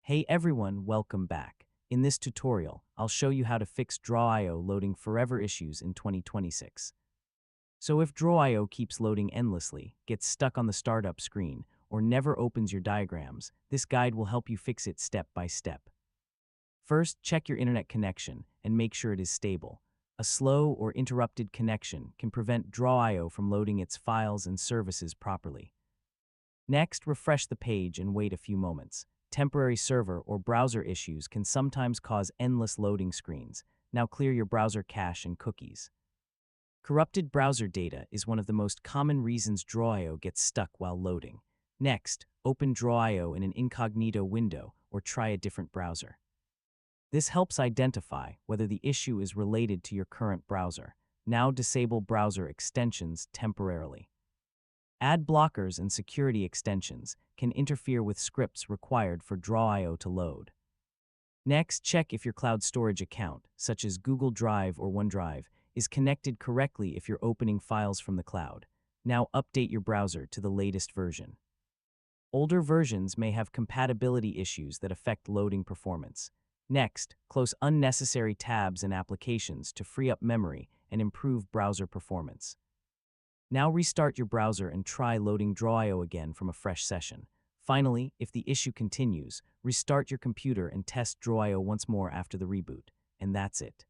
Hey everyone, welcome back. In this tutorial, I'll show you how to fix Draw.io loading forever issues in 2026. So if Draw.io keeps loading endlessly, gets stuck on the startup screen, or never opens your diagrams, this guide will help you fix it step by step. First, check your internet connection and make sure it is stable. A slow or interrupted connection can prevent Draw.io from loading its files and services properly. Next, refresh the page and wait a few moments. Temporary server or browser issues can sometimes cause endless loading screens. Now clear your browser cache and cookies. Corrupted browser data is one of the most common reasons Draw.io gets stuck while loading. Next, open Draw.io in an incognito window or try a different browser. This helps identify whether the issue is related to your current browser. Now disable browser extensions temporarily. Ad blockers and security extensions can interfere with scripts required for Draw.io to load. Next, check if your cloud storage account, such as Google Drive or OneDrive, is connected correctly if you're opening files from the cloud. Now update your browser to the latest version. Older versions may have compatibility issues that affect loading performance. Next, close unnecessary tabs and applications to free up memory and improve browser performance. Now restart your browser and try loading Draw.io again from a fresh session. Finally, if the issue continues, restart your computer and test Draw.io once more after the reboot. And that's it.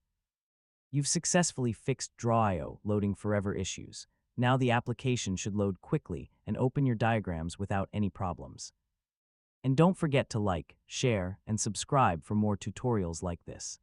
You've successfully fixed Draw.io loading forever issues. Now the application should load quickly and open your diagrams without any problems. And don't forget to like, share, and subscribe for more tutorials like this.